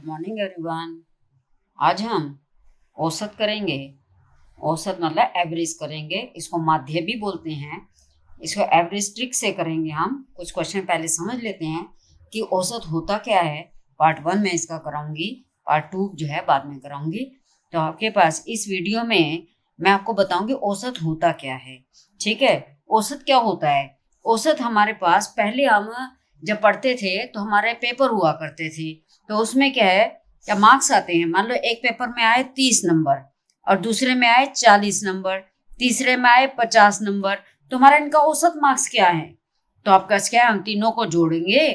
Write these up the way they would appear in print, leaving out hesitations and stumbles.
Morning everyone. आज हम औसत करेंगे। औसत मतलब एवरेज करेंगे, इसको माध्य भी बोलते हैं। इसको एवरेज ट्रिक से करेंगे। हम कुछ क्वेश्चन पहले समझ लेते हैं कि औसत होता क्या है। पार्ट 1 में इसका कराऊंगी, पार्ट 2 जो है बाद में कराऊंगी। तो आपके पास इस वीडियो में मैं आपको बताऊंगी औसत होता क्या है। ठीक है, औसत क्या होता है। औसत हमारे पास पहले हम जब पढ़ते थे तो हमारे पेपर हुआ करते थे, तो उसमें क्या है, क्या मार्क्स आते हैं। मान लो एक पेपर में आए 30 नंबर और दूसरे में आए 40 नंबर, तीसरे में आए 50 नंबर, तो हमारा इनका औसत मार्क्स क्या है। तो आपका क्या है, हम तीनों को जोड़ेंगे,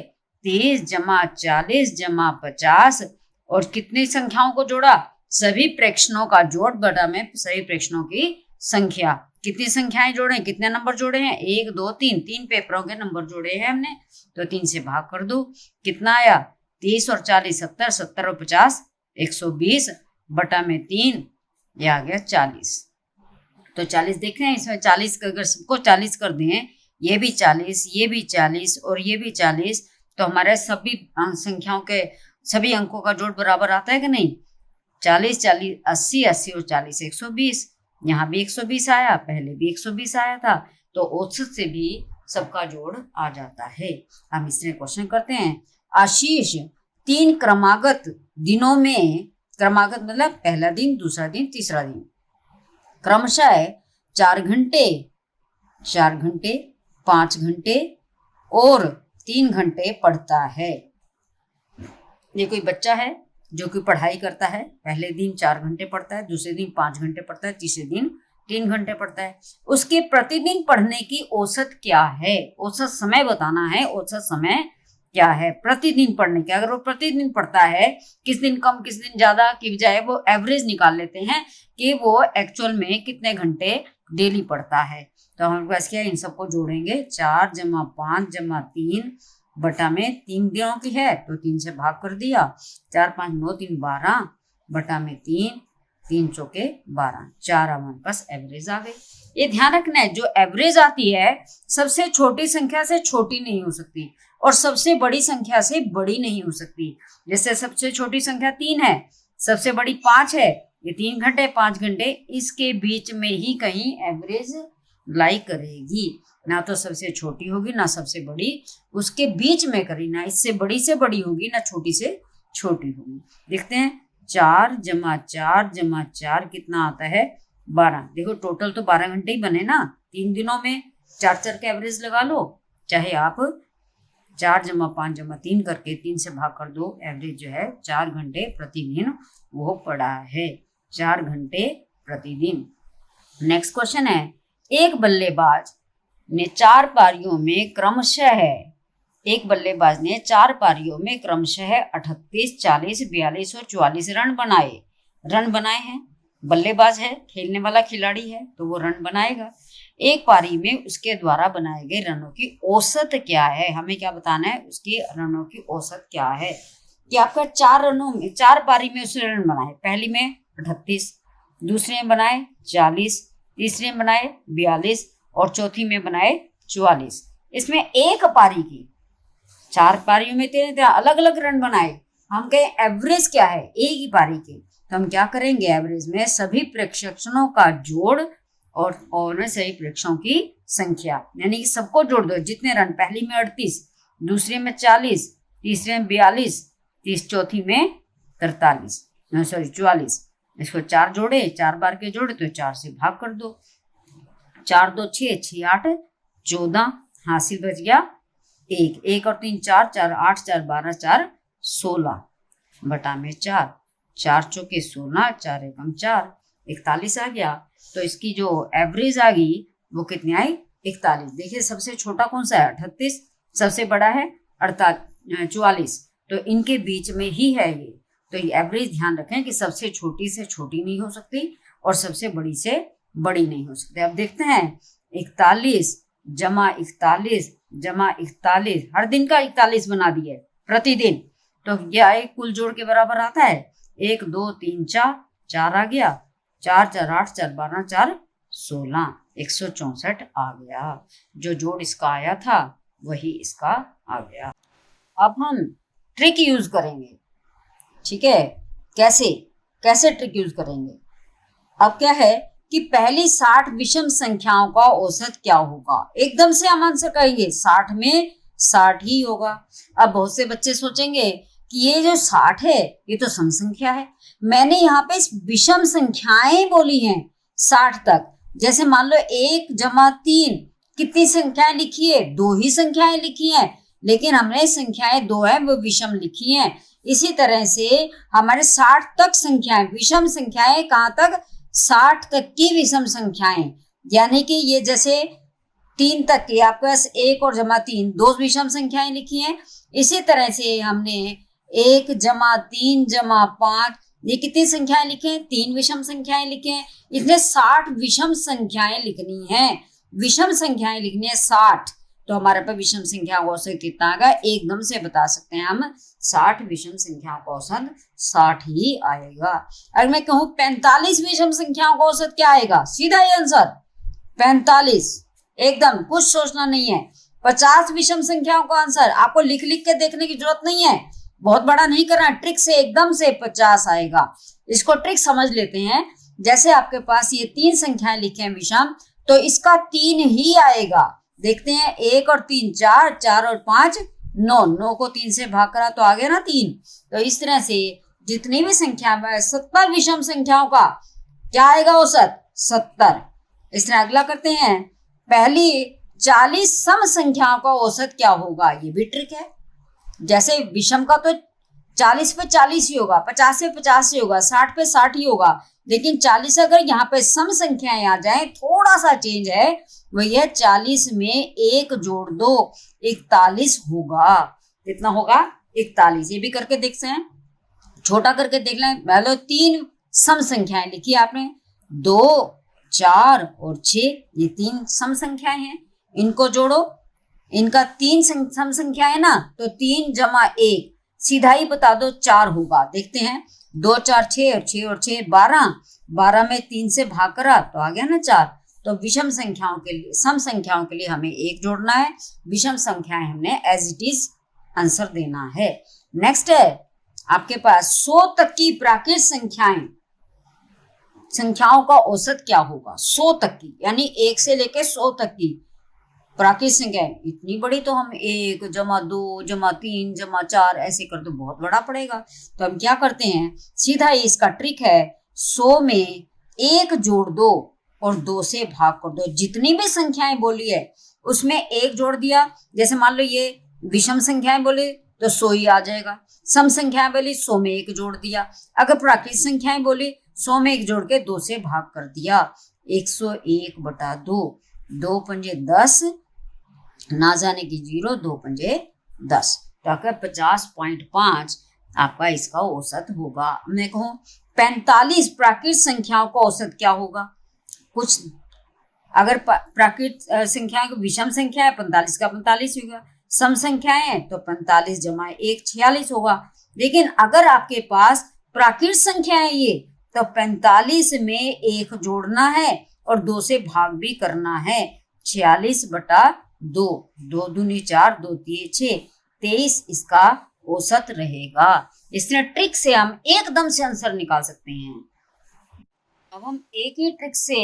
30 जमा 40 जमा 50, और कितनी संख्याओं को जोड़ा, सभी प्रेक्षणों का जोड़ बटा में सभी प्रेक्षणों की संख्या। कितनी संख्याएं जोड़े, कितने नंबर जोड़े हैं, 1 2 3, 3 पेपरों के नंबर जोड़े हैं हमने, तो 3 से भाग कर दो। कितना आया, 30 और 40 70, 70 और 50 120 बटा में 3, ये आ गया 40। तो 40 देख रहे हैं, इसमें 40 अगर सबको 40 कर दें, ये भी 40, ये भी 40 और ये भी 40, तो हमारे सभी संख्याओं के सभी अंकों का जोड़ बराबर आता है कि नहीं। 40 40 80 80 और 40 120, यहाँ भी 120 आया, पहले भी 120 आया था, तो औसत से भी सबका जोड़ आ जाता है। हम इसमें क्वेश्चन करते हैं। आशीष 3 क्रमागत दिनों में, क्रमागत मतलब पहला दिन, दूसरा दिन, तीसरा दिन, क्रमशः 4 घंटे 4 घंटे 5 घंटे और 3 घंटे पढ़ता है। ये कोई बच्चा है जो कि पढ़ाई करता है, पहले दिन 4 घंटे पढ़ता है, दूसरे दिन 5 घंटे पढ़ता है, तीसरे दिन 3 घंटे पढ़ता है। उसके प्रतिदिन पढ़ने की औसत क्या है, औसत समय बताना है। औसत समय क्या है प्रतिदिन पढ़ने का। अगर वो प्रतिदिन पढ़ता है, किस दिन कम किस दिन ज्यादा की बजाय वो एवरेज निकाल लेते हैं कि वो एक्चुअल में कितने घंटे डेली पढ़ता है। तो हमारे पास क्या, इन सबको जोड़ेंगे, 4 जमा 5 जमा 3 बटा में 3 दिनों की है, तो 3 से भाग कर दिया, 4 5 9 3 12 बटा में 3, 3 चौके 12, 4 हमारे पास एवरेज आ गई। ये ध्यान रखना है, जो एवरेज आती है सबसे छोटी संख्या से छोटी नहीं हो सकती और सबसे बड़ी संख्या से बड़ी नहीं हो सकती। जैसे सबसे छोटी संख्या 3 है, सबसे बड़ी 5 है, ये 3 घंटे 5 घंटे, इसके बीच में ही कहीं एवरेज लाई करेगी। ना तो सबसे छोटी होगी ना सबसे बड़ी, उसके बीच में करी, ना इससे बड़ी से बड़ी होगी ना छोटी से छोटी होगी। देखते हैं, 4 जमा 4 जमा 4 कितना आता है, 12। देखो टोटल तो 12 घंटे ही बने ना 3 दिनों में, 4 4 का एवरेज लगा लो, चाहे आप 4 जमा 5 जमा 3 करके 3 से भाग कर दो, एवरेज जो है 4 घंटे प्रतिदिन वो पड़ा है, 4 घंटे प्रतिदिन। नेक्स्ट क्वेश्चन है, एक बल्लेबाज ने 4 पारियों में क्रमशः, एक बल्लेबाज ने 4 पारियों में क्रमशः 38 40 42 और 44 रन बनाए हैं। बल्लेबाज है, खेलने वाला खिलाड़ी है, तो वो रन बनाएगा। एक पारी में उसके द्वारा बनाए गए रनों की औसत क्या है। हमें क्या बताना है, उसकी रनों की औसत क्या है। कि आपका 4 रनों में, 4 पारी में उसने रन बनाए, पहली में 38, दूसरे में बनाए 40, तीसरे में बनाए 42 और चौथी में बनाए 44। इसमें एक पारी की, 4 पारियों में तेरे अलग अलग रन बनाए, हम कहें एवरेज क्या है एक ही पारी के, तो हम क्या करेंगे, एवरेज में सभी प्रेक्षणों का जोड़ और सही प्रेक्षणों की संख्या, यानी कि सबको जोड़ दो। जितने रन, पहली में 38, दूसरे में 40, तीसरे में 42, चौथी में 44, इसको 4 जोड़े, 4 बार के जोड़े तो 4 से भाग कर दो, 4 2 6 6 8 14, हासिल बच गया 1, 1 और 3 4, 4 8 4 12 4 16 बटा में 4, 4 चौके 16, 4 एकम 4, 41 आ गया। तो इसकी जो एवरेज आ गई वो कितनी आई, 41। देखिए सबसे छोटा कौन सा है, 38, सबसे बड़ा है 44, तो इनके बीच में ही है ये। तो ये एवरेज ध्यान रखें कि सबसे छोटी से छोटी नहीं हो सकती और सबसे बड़ी से बड़ी नहीं हो सकती। अब देखते हैं, 41 जमा 41 जमा 41, हर दिन का 41 बना दिए प्रतिदिन, तो यह एक कुल जोड़ के बराबर आता है 1 2 3 4, 4 आ गया, 4 4 8 4 12 4 16, 164 आ गया। जो जोड़ इसका आया था वही इसका आ गया। अब हम ट्रिक यूज करेंगे। ठीक है, कैसे कैसे ट्रिक यूज करेंगे। अब क्या है कि पहली 60 विषम संख्याओं का औसत क्या होगा। एकदम से हम आंसर करेंगे 60 में 60 ही होगा। अब बहुत से बच्चे सोचेंगे कि ये जो 60 है ये तो सम संख्या है, मैंने यहाँ पे विषम संख्याएं बोली हैं 60 तक। जैसे मान लो 1 जमा 3, कितनी संख्याएं लिखी है, 2 ही संख्याएं लिखी हैं, लेकिन हमने संख्याएं 2 है वो विषम लिखी हैं। इसी तरह से हमारे 60 तक संख्याएं विषम संख्याएं, कहां तक, 60 तक की विषम संख्याएं, यानी कि ये जैसे 3 तक की आपके पास 1 और जमा 3 2 विषम संख्याएं लिखी हैं। इसी तरह से हमने 1 जमा 3 जमा 5, ये कितनी संख्याएं लिखे हैं, 3 विषम संख्याएं लिखे हैं। इसमें 60 विषम संख्याएं लिखनी है, विषम संख्याएं लिखनी है 60। तो हमारे पास विषम संख्या का औसत कितना आएगा, एकदम से बता सकते हैं हम 60 विषम संख्याओं का औसत 60 ही आएगा। अगर मैं कहूं 45 विषम संख्याओं का औसत क्या आएगा, सीधा ही आंसर 45, एकदम कुछ सोचना नहीं है। 50 विषम संख्याओं का आंसर आपको लिख लिख के देखने की जरूरत नहीं है, बहुत बड़ा नहीं करना, ट्रिक से एकदम से 50 आएगा। इसको ट्रिक समझ लेते हैं। जैसे आपके पास ये 3 संख्याएं लिखे हैं विषम, तो इसका 3 ही आएगा। देखते हैं 1 और 3 4, 4 और 5 9, 9 को 3 से भाग करा तो आ गया ना 3। तो इस तरह से जितनी भी संख्या में 70 विषम संख्याओं का क्या आएगा औसत, 70। इस तरह अगला करते हैं, पहली 40 सम संख्याओं का औसत क्या होगा, ये भी ट्रिक है। जैसे विषम का तो 40 पे 40 ही होगा, 50 पे 50 ही होगा, 60 पे 60 ही होगा, लेकिन 40 अगर यहाँ पे सम संख्याएं आ जाए, थोड़ा सा चेंज है, वही है 40 में 1 जोड़ दो 41 होगा। कितना होगा, 41। ये भी करके देखते हैं, छोटा करके देख लें। पहले 3 सम संख्याएं लिखी आपने, 2 4 और 6, ये 3 सम संख्याएं हैं, इनको जोड़ो, इनका 3 सम संख्या है ना, तो 3 जमा 1 सीधा ही बता दो 4 होगा। देखते हैं 2 4 6 और 6 और 6 12, 12 में 3 से भाग करा तो आ गया ना 4। तो विषम संख्याओं के लिए, सम संख्याओं के लिए हमें 1 जोड़ना है, विषम संख्याएं हमने एज इट इज आंसर देना है। नेक्स्ट है आपके पास 100 तक की प्राकृत संख्याओं का औसत क्या होगा। 100 तक की यानी 1 से लेके 100 तक की प्राकृत संख्या, इतनी बड़ी तो हम 1 जमा 2 जमा 3 जमा 4 ऐसे कर दो, बहुत बड़ा पड़ेगा। तो हम क्या करते हैं, सीधा ही इसका ट्रिक है, 100 में 1 जोड़ दो और 2 से भाग कर दो। जितनी भी संख्याएं बोली है उसमें 1 जोड़ दिया। जैसे मान लो ये विषम संख्याएं बोली तो 100 ही आ जाएगा, सम संख्याएं बोली 100 में 1 जोड़ दिया, अगर प्राकृत संख्याएं बोली 100 में 1 जोड़ के 2 से भाग कर दिया। 101 बटा 2, 2 पंजे 10, ना जाने की 0, 2 पंजे 10, तो आपका 50.5 आपका इसका औसत होगा। मैं कहूँ 45 प्राकृत संख्याओं का औसत क्या होगा। कुछ अगर प्राकृत संख्याएं को विषम संख्या है 45 का 45 होगा, सम संख्याएं हैं तो 45 जमा 1 46 होगा। लेकिन अगर आपके पास प्राकृत संख्या है ये, तो 45 में 1 जोड़ना है और 2 से भाग भी करना है। 46 बटा 2, 2 दूनी 4, 2 तिये 6, 23 इसका औसत रहेगा। इस तरह ट्रिक से हम एकदम से आंसर निकाल सकते हैं। अब हम एक ही ट्रिक से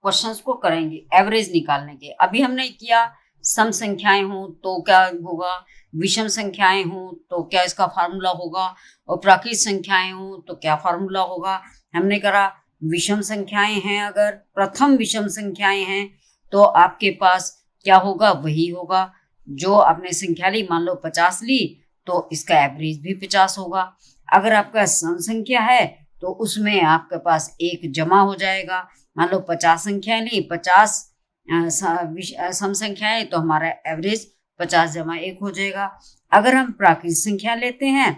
क्वेश्चंस को करेंगे एवरेज निकालने के। अभी हमने किया सम संख्याएं हो तो क्या होगा, विषम संख्याएं हो तो क्या इसका फार्मूला होगा, और प्राकृत संख्याएं हो तो क्या फार्मूला होगा। हमने करा विषम संख्याएं हैं, अगर प्रथम विषम संख्याएं हैं तो आपके पास क्या होगा, वही होगा जो आपने संख्या ली। मान लो 50 ली तो इसका एवरेज भी 50 होगा। अगर आपका सम संख्या है तो उसमें आपके पास 1 जमा हो जाएगा। मान लो 50 संख्याएं ली, 50 सम संख्याएं, तो हमारा एवरेज 50 जमा 1 हो जाएगा। अगर हम प्राकृत संख्या लेते हैं,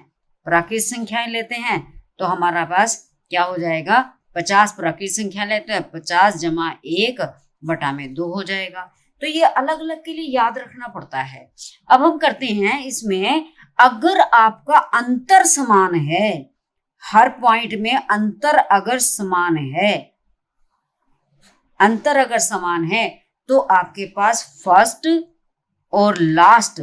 प्राकृत संख्याएं लेते हैं तो हमारा पास क्या हो जाएगा, 50 प्राकृत संख्या लेते हैं 50 जमा 1 बटा में 2 हो जाएगा। तो ये अलग अलग के लिए याद रखना पड़ता है। अब हम करते हैं इसमें, अगर आपका अंतर समान है, हर पॉइंट में अंतर अगर समान है, अंतर अगर समान है तो आपके पास फर्स्ट और लास्ट,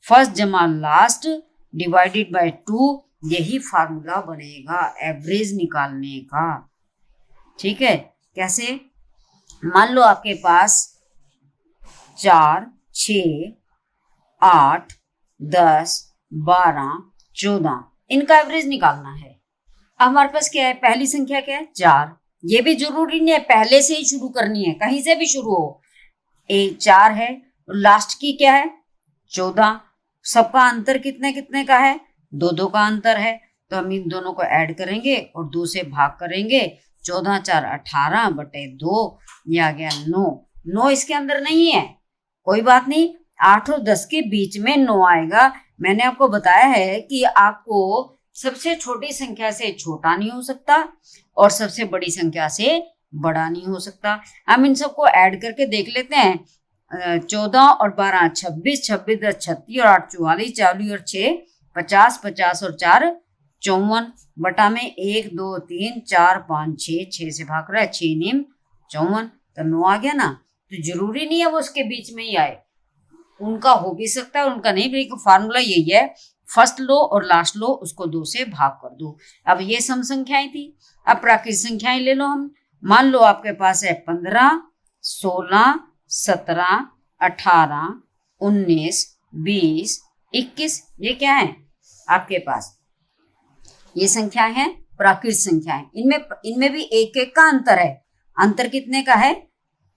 फर्स्ट जमा लास्ट डिवाइडेड बाय 2 यही फार्मूला बनेगा एवरेज निकालने का। ठीक है, कैसे? मान लो आपके पास 4, 6, 8, 10, 12, 14 इनका एवरेज निकालना है। अब हमारे पास क्या है? पहली संख्या क्या है? 4। ये भी जरूरी नहीं है पहले से ही शुरू करनी है, कहीं से भी शुरू हो। 4 है और लास्ट की क्या है? 14। सबका अंतर कितने कितने का है? 2-2 का अंतर है। तो हम इन दोनों को ऐड करेंगे और 2 से भाग करेंगे। 14 4 18 बटे 2, ये आ गया 9। 9 इसके अंदर नहीं है, कोई बात नहीं, 8 और 10 के बीच में 9 आएगा। मैंने आपको बताया है कि आपको सबसे छोटी संख्या से छोटा नहीं हो सकता और सबसे बड़ी संख्या से बड़ा नहीं हो सकता। हम इन सबको ऐड करके देख लेते हैं। 14 और 12 26, 26 10 36 और 8 44, 44 और 6 50, 50 और 4 54 बटा में 1 2 3 4 5 6 से भाग रहा है, 6 निम 54, तो 9 आ गया ना। तो जरूरी नहीं है वो उसके बीच में ही आए, उनका हो भी सकता है उनका नहीं। लेकिन फार्मूला यही है, फर्स्ट लो और लास्ट लो उसको 2 से भाग कर दो। अब ये सम संख्याएं थी, अब प्राकृतिक संख्याएं ले लो हम। मान लो आपके पास है 15, 16, 17, 18, 19, 20, 21, ये क्या है आपके पास? ये संख्याएं हैं प्राकृतिक संख्याएं। इनमें भी एक एक का अंतर है। अंतर कितने का है?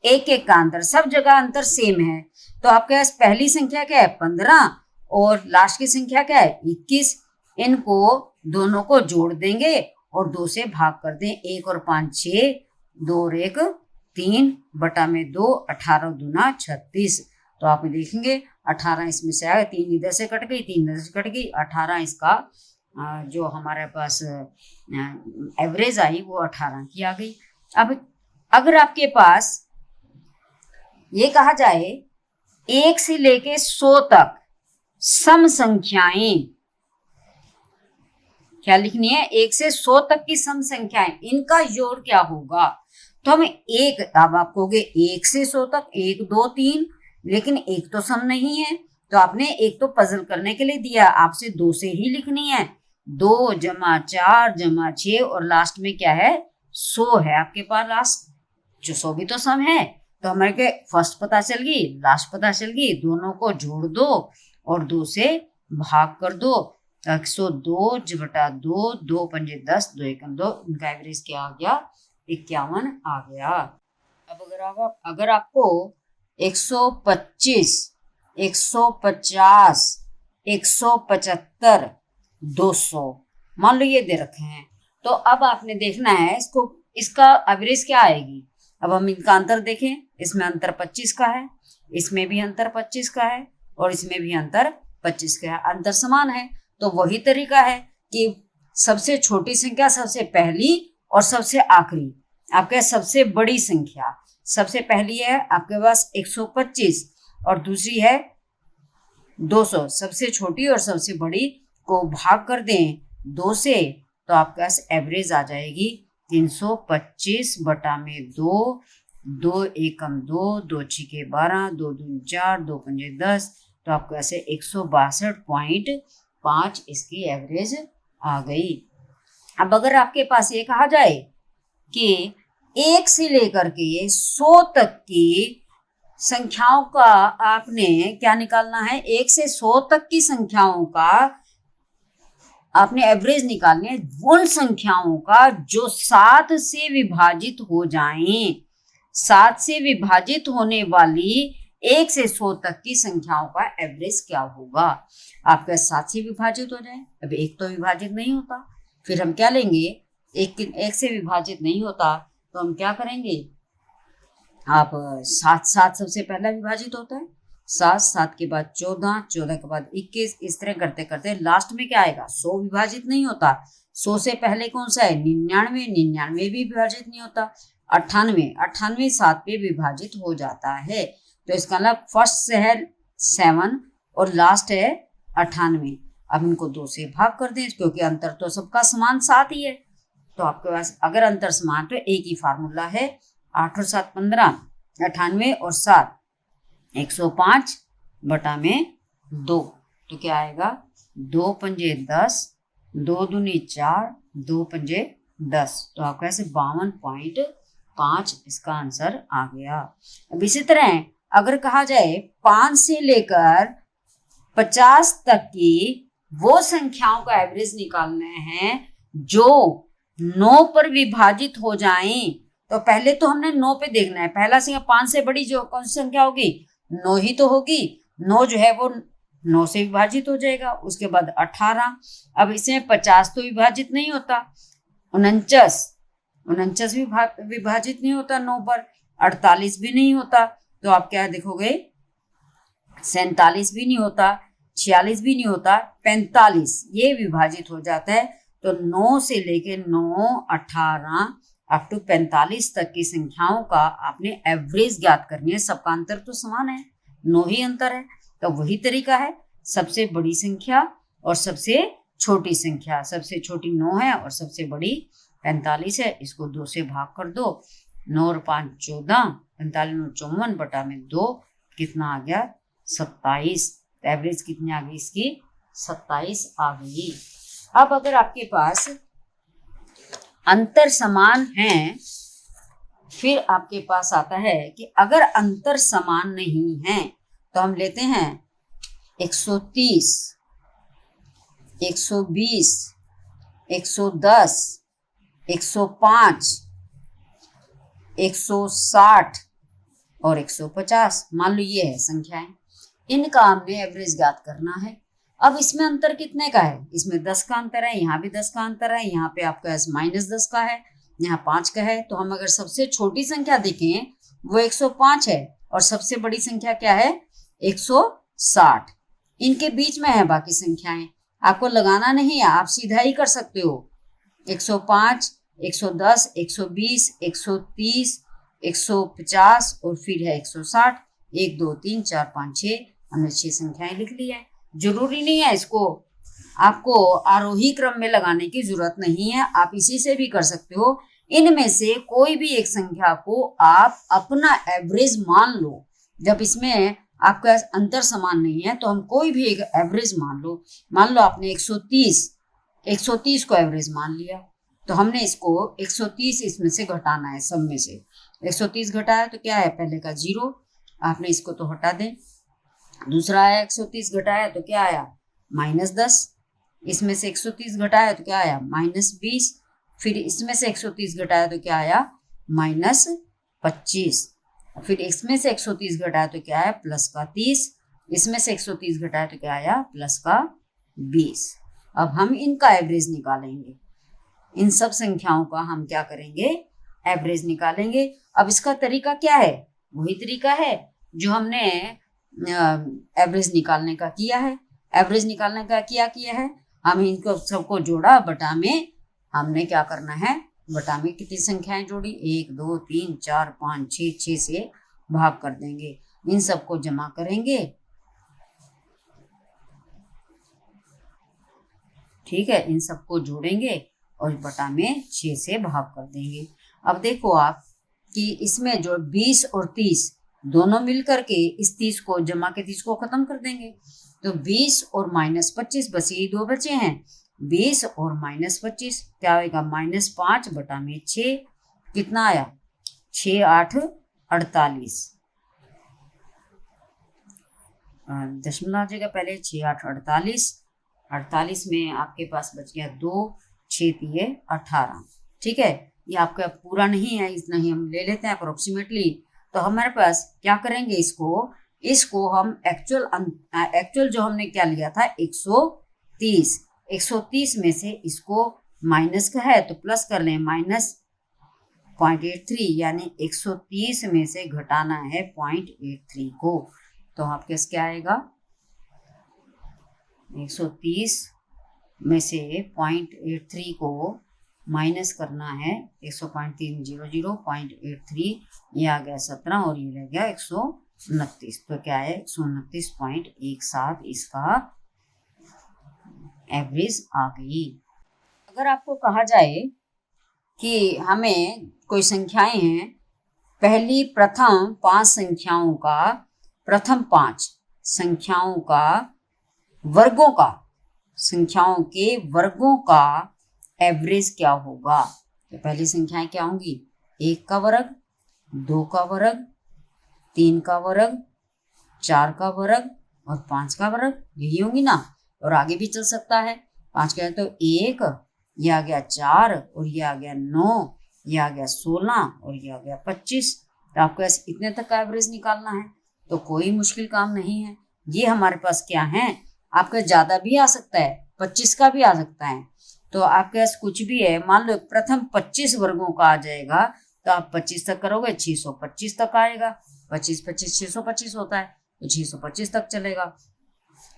एक एक का अंतर, सब जगह अंतर सेम है। तो आपके पास पहली संख्या क्या है? 15 और लास्ट की संख्या क्या है? 21। इनको दोनों को जोड़ देंगे और 2 से भाग कर दें। 1 और 5 6, 2 और 1 3 बटा में 2, 18 दूना 36। तो आप देखेंगे 18 इसमें से आएगा, 3 इधर से कट गई, 3 इधर से कट गई, 18 इसका जो हमारे पास एवरेज आई वो 18 की आ गई। अब अगर आपके पास ये कहा जाए 1 से लेके 100 तक सम संख्याएं, क्या लिखनी है? 1 से 100 तक की सम संख्याएं, इनका जोड़ क्या होगा? तो हम एक, अब आप कहोगे 1 से 100 तक 1 2 3, लेकिन एक तो सम नहीं है, तो आपने एक तो पजल करने के लिए दिया, आपसे 2 से ही लिखनी है। 2 जमा 4 जमा 6 और लास्ट में क्या है? 100 है आपके पास लास्ट, जो 100 भी तो सम है। तो हमारे के फर्स्ट पता चल गई, लास्ट पता चल गई, दोनों को जोड़ दो और 2 से भाग कर दो। 102 बटा 2, 2 पंजे 10, 2 एकम 2, इनका एवरेज क्या आ गया? 51 आ गया। अब अगर आपको 125, 150, 175, 200 मान लो ये दे रखे हैं, तो अब आपने देखना है इसका एवरेज क्या आएगी। अब हम इनका अंतर देखें, इसमें अंतर 25 का है, इसमें भी अंतर 25 का है और इसमें भी अंतर 25 का है, अंतर समान है। तो वही तरीका है कि सबसे छोटी संख्या सबसे पहली और सबसे आखिरी, आपके सबसे बड़ी संख्या सबसे पहली है आपके पास 125 और दूसरी है 200, सबसे छोटी और सबसे बड़ी को भाग कर दें 2 से, तो आपके पास एवरेज आ जाएगी 325 बटा में 2, 2 एकम 2, 2 छिके 12, 2 दूनी 4, 2 पंजे 10, तो आपके पास 162.5 इसकी एवरेज आ गई। अब अगर आपके पास ये कहा जाए कि 1 से लेकर के 100 तक की संख्याओं का आपने क्या निकालना है? 1 से 100 तक की संख्याओं का आपने एवरेज निकालनी है, उन संख्याओं का जो 7 से विभाजित हो जाएं। 7 से विभाजित होने वाली 1 से 100 तक की संख्याओं का एवरेज क्या होगा? आपका 7 से विभाजित हो जाए, अब 1 तो विभाजित नहीं होता, फिर हम क्या लेंगे? 1 से विभाजित नहीं होता तो हम क्या करेंगे? आप 7 सबसे पहला विभाजित होता है, 7 के बाद 14 के बाद 21, इस तरह करते करते लास्ट में क्या आएगा? 100 विभाजित नहीं होता। 100 से पहले कौन सा है? 99 भी विभाजित नहीं होता। 98 7 पे विभाजित हो जाता है। तो इसका मतलब फर्स्ट से है 7 और लास्ट है 98। अब इनको 2 से भाग कर दें क्योंकि अंतर तो सबका समान 7 ही है। तो आपके पास अगर अंतर समान तो एक ही फार्मूला है, 8 और 7 15, 98 और 7 105 बटा में 2, तो क्या आएगा? 2 पंजे 10, 2 दूनी 4, 2 पंजे 10, तो आपका ऐसे 52.5 इसका आंसर आ गया। अब इसी तरह अगर कहा जाए 5 से लेकर 50 तक की वो संख्याओं का एवरेज निकालना है जो 9 पर विभाजित हो जाएं, तो पहले तो हमने 9 पे देखना है। पहला संख्या 5 से बड़ी जो कौन सी संख्या होगी, 9 ही तो होगी। 9 जो है वो 9 से विभाजित हो जाएगा। उसके बाद 18, अब इसमें 50 तो विभाजित नहीं होता, 49 विभाजित नहीं होता 9 पर, 48 भी नहीं होता, तो आप क्या देखोगे 47 भी नहीं होता, 46 भी नहीं होता, 45 ये विभाजित हो जाता है। तो 9 से लेके 9, 18 अप टू 45 तक की संख्याओं का आपने एवरेज ज्ञात करनी है। सबका अंतर तो समान है, 9 ही अंतर है। तो वही तरीका है, सबसे बड़ी संख्या और सबसे छोटी संख्या। सबसे छोटी 9 है और सबसे बड़ी 45 है। इसको 2 से भाग कर दो, 9 और 5 14, 45 9 54 बटा में 2, कितना आ गया 27। एवरेज कितनी आ गई इसकी 27 आ गई। अब अगर आपके पास अंतर समान है, फिर आपके पास आता है कि अगर अंतर समान नहीं है तो हम लेते हैं 130, 120, 110, 105, 160 और 150। मान लो ये है संख्याएं, इनका हमने एवरेज ज्ञात करना है। अब इसमें अंतर कितने का है, इसमें 10 का अंतर है, यहाँ भी 10 का अंतर है, यहाँ पे आपका -10 का है, यहाँ 5 का है। तो हम अगर सबसे छोटी संख्या देखें वो 105 है और सबसे बड़ी संख्या क्या है 160। इनके बीच में है बाकी संख्याएं, आपको लगाना नहीं है, आप सीधा ही कर सकते हो। 105, 110, 120, 130, 150 और फिर है 160। 1 2 3 4 5 6, हमने 6 संख्याएं लिख ली है। जरूरी नहीं है इसको आपको आरोही क्रम में लगाने की जरूरत नहीं है, आप इसी से भी कर सकते हो। इनमें से कोई भी एक संख्या को आप अपना एवरेज मान लो। जब इसमें आपका अंतर समान नहीं है तो हम कोई भी एक एवरेज मान लो। मान लो आपने 130 को एवरेज मान लिया, तो हमने इसको 130 इसमें से घटाना है। सब में से 130 घटाया तो क्या है, पहले का 0, आपने इसको तो हटा दें। दूसरा आया 130 घटाया तो क्या आया -10, इसमें से 130 घटाया तो क्या आया -20, फिर इसमें से 130 घटाया तो क्या आया -25, फिर इसमें से 130 घटाया तो क्या आया +30, इसमें से 130 घटाया तो क्या आया +20। अब हम इनका एवरेज निकालेंगे, इन सब संख्याओं का हम क्या करेंगे एवरेज निकालेंगे। अब इसका तरीका क्या है, वही तरीका है जो हमने एवरेज निकालने का किया है। एवरेज निकालने का किया है, हम इनको सबको जोड़ा, बटा में हमने क्या करना है, बटा में कितनी संख्याएं जोड़ी 1 2 3 4 5 6, 6 से भाग कर देंगे। इन सबको जमा करेंगे, ठीक है, इन सबको जोड़ेंगे और बटा में 6 से भाग कर देंगे। अब देखो आप कि इसमें जो 20 और 30 दोनों मिल करके इस 30 को जमा के 30 को खत्म कर देंगे। तो 20 और -25 बस यही 2 बचे हैं। 20 और -25 क्या होगा -5 बटा में 6, कितना आया 6 8 48, दशमलव आ जाएगा पहले, 6 8 48, 48 में आपके पास बच गया 2, 6 3 18। ठीक है, ये आपका पूरा नहीं है, इतना ही हम ले लेते हैं अप्रोक्सीमेटली। तो हमारे पास क्या करेंगे, इसको हम एक्चुअल जो हमने क्या लिया था 130 में से इसको माइनस का है तो प्लस कर लें, -0.83, यानी 130 में से घटाना है 0.83 को। तो आपके पास क्या आएगा 130 में से 0.83 को माइनस करना है 100.300.83, ये आ गया 17 और ये रह गया 129। तो क्या है 129.17 इसका एवरेज आ गई। अगर आपको कहा जाए कि हमें कोई संख्याएं हैं, पहली प्रथम 5 संख्याओं का वर्गों का संख्याओं के वर्गों का एवरेज क्या होगा। तो पहली संख्याएं क्या होंगी, 1 का वर्ग, 2 का वर्ग, 3 का वर्ग, 4 का वर्ग और 5 का वर्ग, यही होंगी ना। और आगे भी चल सकता है, 5 का तो 1, ये आ गया 4 और ये आ गया 9, ये आ गया 16 और ये आ गया 25। तो आपको ऐसे इतने तक का एवरेज निकालना है, तो कोई मुश्किल काम नहीं है। ये हमारे पास क्या है, आपका ज्यादा भी आ सकता है, 25 का भी आ सकता है। तो आपके पास कुछ भी है, मान लो प्रथम 25 वर्गों का आ जाएगा, तो आप 25 तक करोगे 625 तक आएगा। 25 25 625 होता है, तो 625 तक चलेगा।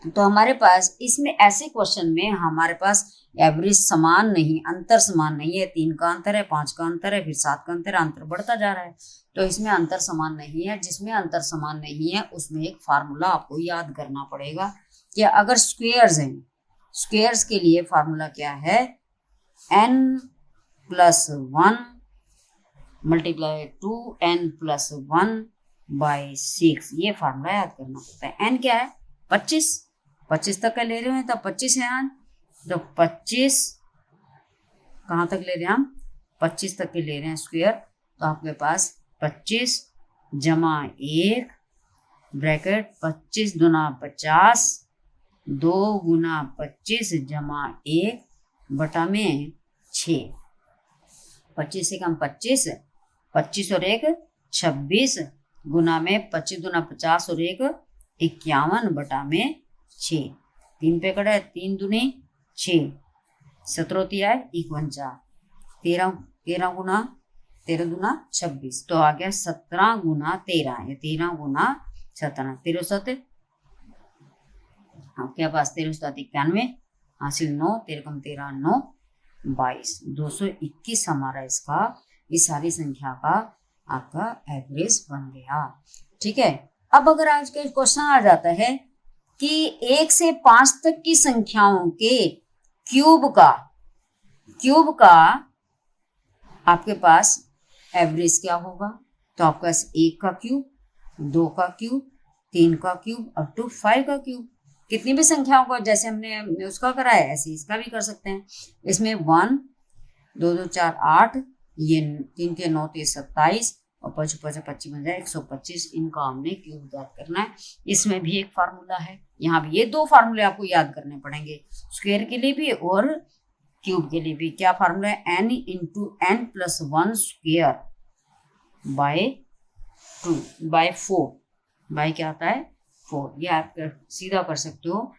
तो हमारे पास इसमें ऐसे क्वेश्चन में हमारे पास एवरेज समान नहीं, अंतर समान नहीं है। 3 का अंतर है, 5 का अंतर है, फिर 7 का अंतर है, अंतर बढ़ता जा रहा है। तो इसमें अंतर समान नहीं है। जिसमें अंतर समान नहीं है उसमें एक फार्मूला आपको याद करना पड़ेगा कि अगर स्क्वेयर्स हैं, स्क्वेयर्स के लिए फार्मूला क्या है, n+1 मल्टीप्लाई 2n+1/6। ये फार्मूला याद करना पड़ता है। n क्या है, 25 तक का ले रहे हैं, तो 25 है यहाँ, तो 25 कहाँ तक ले रहे हैं हम, 25 तक के ले रहे हैं स्क्वायर। तो आपके पास 25 जमा 1 ब्रैकेट 25 दूना 50, 2 गुना 25 जमा 1 बटा में 6। 25 से कम 25, 25 और 1 26 गुना में 25 दूना 50 और 1 51 बटा में 6। 3 पे कटा है, 3 दूनी 6, 17 है 51, 13 गुना 13 दूना 26, तो आ गया 17 गुना 13, या 13 गुना 17, 13 7 आपके पास 13 7 91, हासिल 9, 13 कम 13 9 22, 221 हमारा इसका इस सारी संख्या का आपका एवरेज बन गया। ठीक है। अब अगर आज का क्वेश्चन आ जाता है कि 1 से 5 तक की संख्याओं के क्यूब का आपके पास एवरेज क्या होगा, तो आपके पास 1 का क्यूब, 2 का क्यूब, 3 का क्यूब अप टू 5 का क्यूब। कितनी भी संख्याओं को जैसे हमने उसका करा है ऐसे इसका भी कर सकते हैं। इसमें 1 2 2 4 8, ये 3 के 9 3 27 और 5 5 25 बन जाए 125। इनका हमने क्यूब याद करना है। इसमें भी एक फार्मूला है, यहाँ भी ये 2 फार्मूले आपको याद करने पड़ेंगे, स्क्वायर के लिए भी और क्यूब के लिए भी। क्या फार्मूला है, n × n+1 square by 4, bye क्या आता है 4। ये आप सीधा कर सकते हो,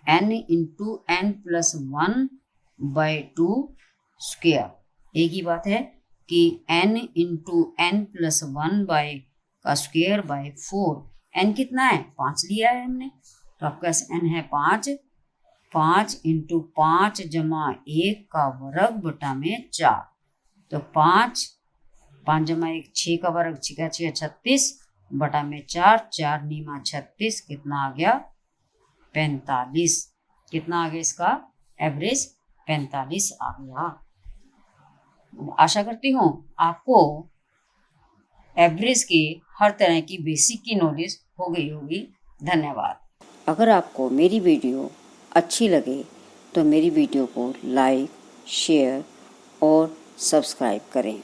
n × n+1/2 स्क्वायर। एक ही बात है कि n × n+1 का स्क्वायर बाय 4। n कितना है, 5 लिया है हमने, तो आपका n है 5, 5 × 5 जमा 1 का वर्ग बटा में 4, तो 5 जमा 1 6 का वर्ग, 6 का 6 36 बटा में 4, 4 नीमा 36, कितना आ गया 45। कितना आ गया इसका एवरेज 45 आ गया। आशा करती हूँ आपको एवरेज के हर तरह की बेसिक की नॉलेज हो गई होगी। धन्यवाद। अगर आपको मेरी वीडियो अच्छी लगे तो मेरी वीडियो को लाइक, शेयर और सब्सक्राइब करें।